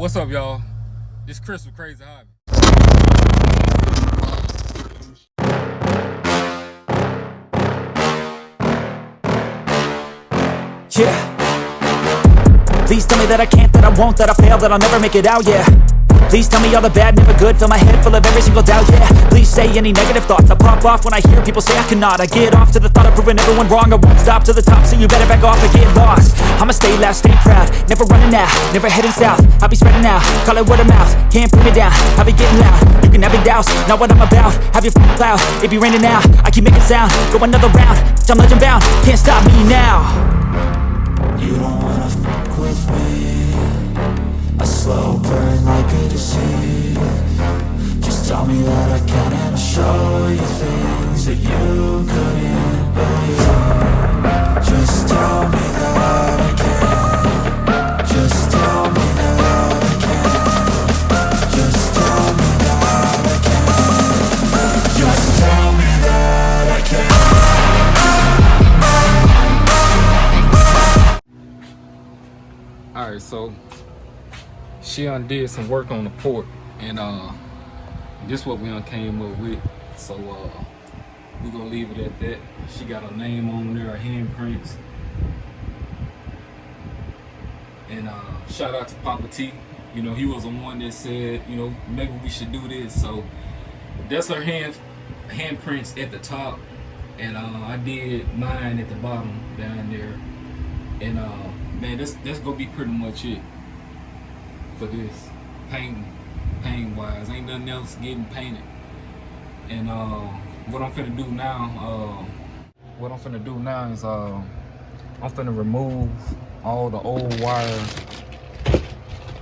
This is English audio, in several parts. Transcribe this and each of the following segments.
What's up, y'all? It's Chris with Crazy-Hobbies. Yeah. Please tell me that I can't, that I won't, that I fail, that I'll never make it out, yeah. Please tell me all the bad, never good, fill my head full of every single doubt, yeah. Please say any negative thoughts, I pop off when I hear people say I cannot. I get off to the thought of proving everyone wrong, I won't stop to the top, so you better back off and get lost. I'ma stay loud, stay proud, never running out, never heading south. I'll be spreading out, call it word of mouth, can't put me down, I'll be getting loud. You can have it douse, not what I'm about, have your f***ing cloud, it be raining now. I keep making sound, go another round, I'm legend bound, can't stop me now. You don't wanna fuck with me, a slow burn like a disease. Just tell me that I can and I'll show you things that you couldn't believe. Just tell me that I can. Just tell me that I can. Just tell me that I can. Just tell me that I can. Alright, so she undid some work on the port, and this what we came up with. So we're gonna leave it at that. She got her name on there, her handprints. And shout out to Papa T. You know, he was the one that said, you know, maybe we should do this. So that's her handprints at the top, and I did mine at the bottom down there. And man, that's gonna be pretty much it for this paint wise. Ain't nothing else getting painted. And what I'm finna do now is I'm finna remove all the old wire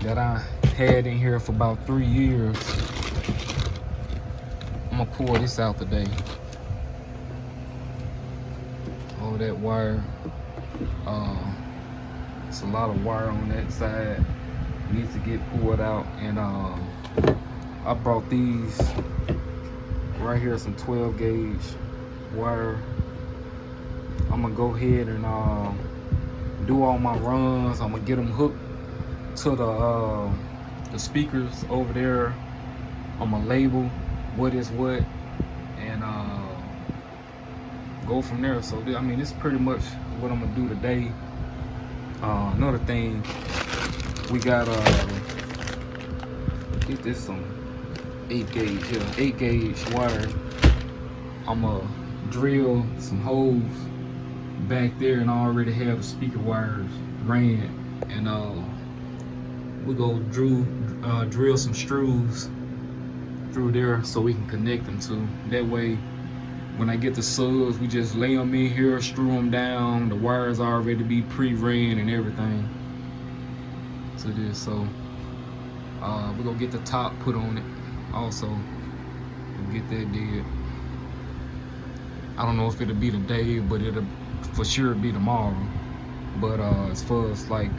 that I had in here for about 3 years. I'm gonna pull this out today. All that wire. It's a lot of wire on that side, needs to get pulled out. And I brought these right here, some 12 gauge wire. I'm gonna go ahead and do all my runs. I'm gonna get them hooked to the speakers over there. I'm gonna label what is what, and go from there. So I mean, this is pretty much what I'm gonna do today. Another thing, we got get this some 8 gauge here, 8 gauge wire. I'm gonna drill some holes back there, and I already have the speaker wires ran, and we go drill some screws through there so we can connect them to. That way, when I get the subs, we just lay them in here, screw them down. The wires already be pre-ran and everything. So we're gonna get the top put on it also. We'll get that did. I don't know if it'll be today, but it'll for sure be tomorrow. But as far as like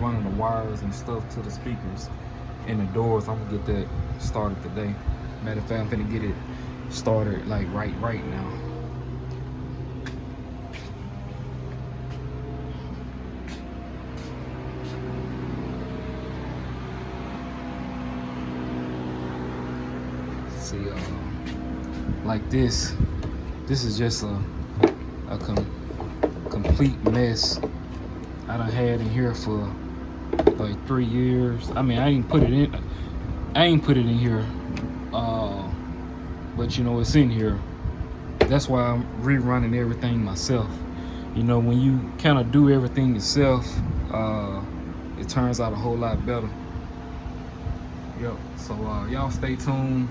running the wires and stuff to the speakers and the doors, I'm gonna get that started today. Matter of fact, I'm gonna get it started like right now. See, like this is just a complete mess I done had in here for like 3 years. I mean, I ain't put it in here, but you know, it's in here. That's why I'm rerunning everything myself. You know, when you kind of do everything yourself, it turns out a whole lot better. Yep. So y'all stay tuned,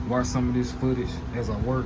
watch some of this footage as I work.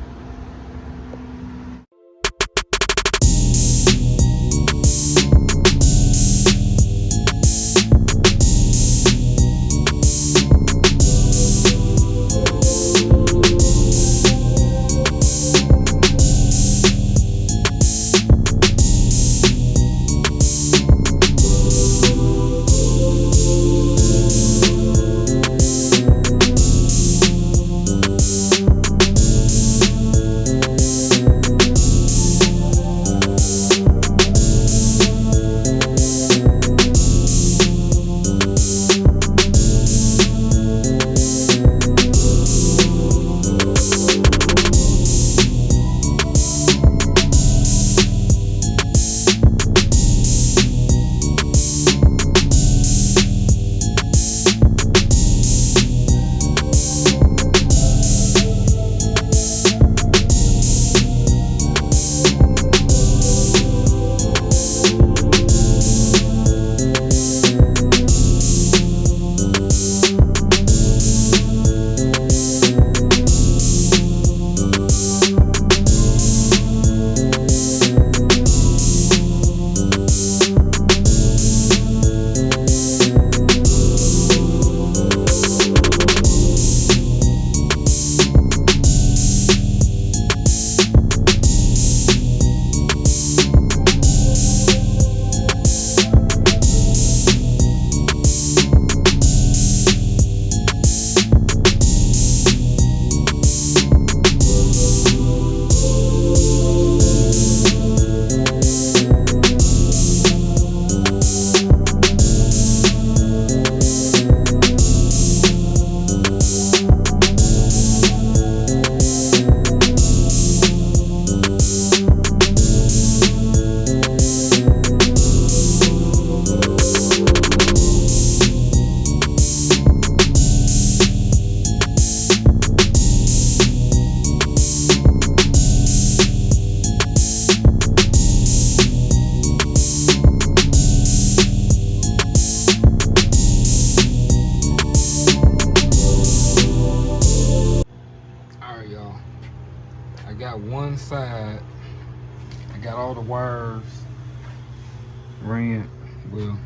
got one side. I got all the wires ran. Well,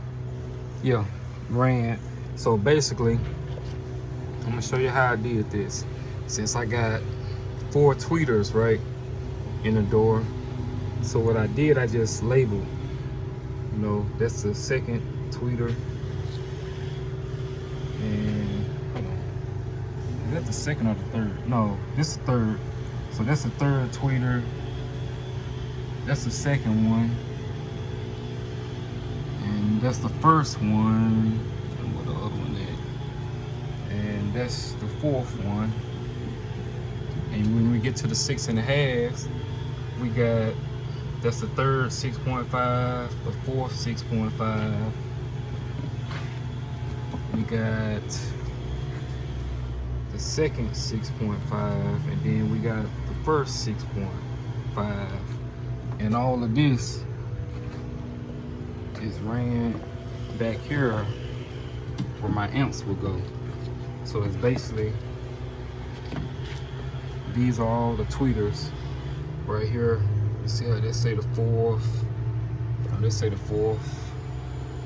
yeah, ran. So basically, I'm gonna show you how I did this. Since I got 4 tweeters right in the door, so what I did, I just labeled. You know, that's the second tweeter. And hold on. Is that the second or the third? No, this is the third. So that's the third tweeter. That's the second one. And that's the first one. And what the other one at? And that's the fourth one. And when we get to the 6.5, we got, that's the third 6.5, the fourth 6.5. We got the second 6.5, and then we got the first 6.5. And all of this is ran back here where my amps will go. So it's basically, these are all the tweeters right here. You see how they say the fourth? Oh, they say the fourth.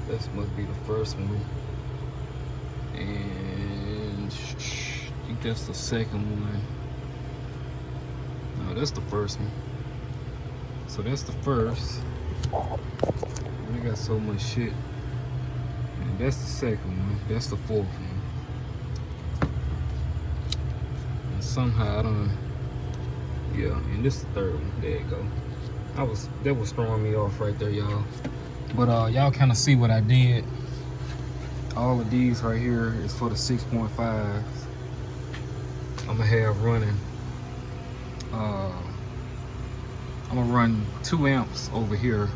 This must be the first one. And I think that's the second one. No, that's the first one. So that's the first. We got so much shit. And that's the second one. That's the fourth one. And somehow I don't. Yeah, and this is the third one. There you go. That was throwing me off right there, y'all. But y'all kind of see what I did. All of these right here is for the 6.5s. I'm gonna have running. I'm gonna run 2 amps over here,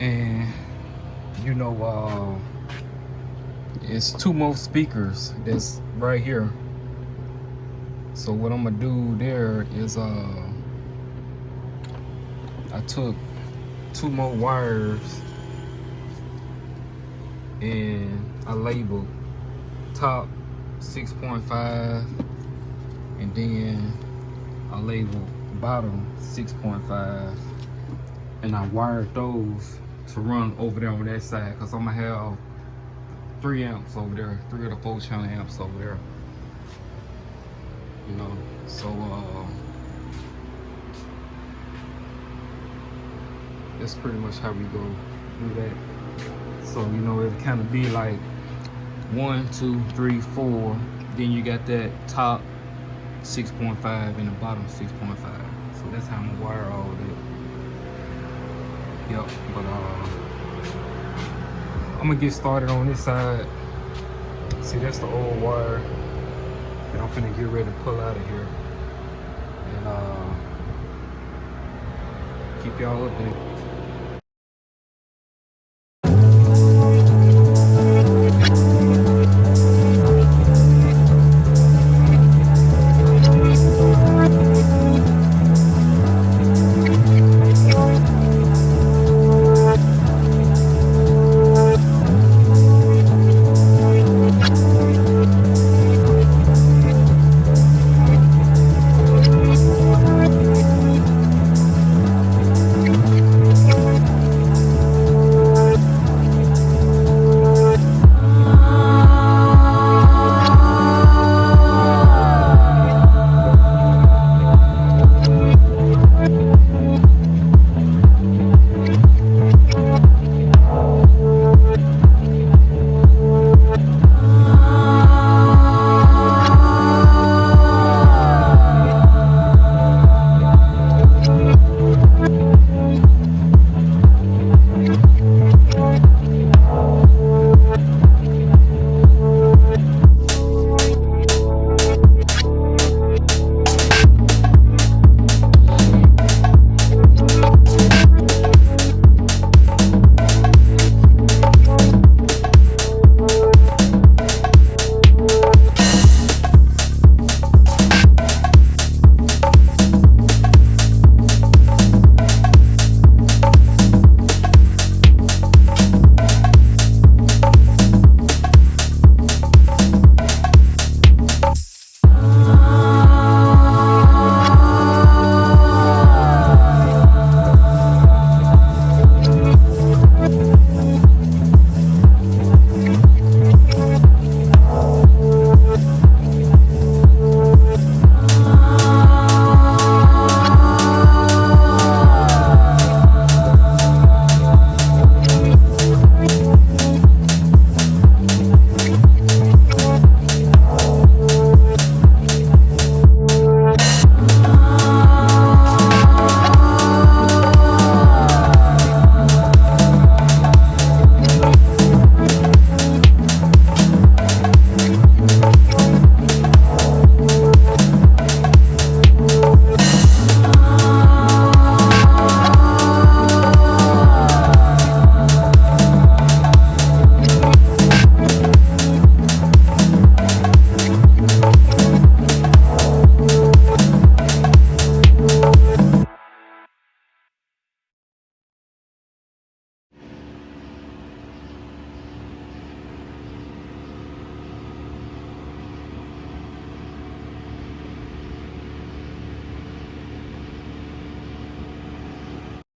and you know, it's 2 more speakers that's right here. So what I'm gonna do there is I took 2 more wires and I labeled top 6.5, and then I labeled bottom 6.5, and I wired those to run over there on that side, because I'm gonna have 3 amps over there, 3 of the 4 channel amps over there. You know, so that's pretty much how we go do that. So you know, it'll kind of be like 1, 2, 3, 4. Then you got that top 6.5 and the bottom 6.5. So that's how I'm gonna wire all that. Yep. But I'm gonna get started on this side. See, that's the old wire that I'm finna get ready to pull out of here. And keep y'all updated.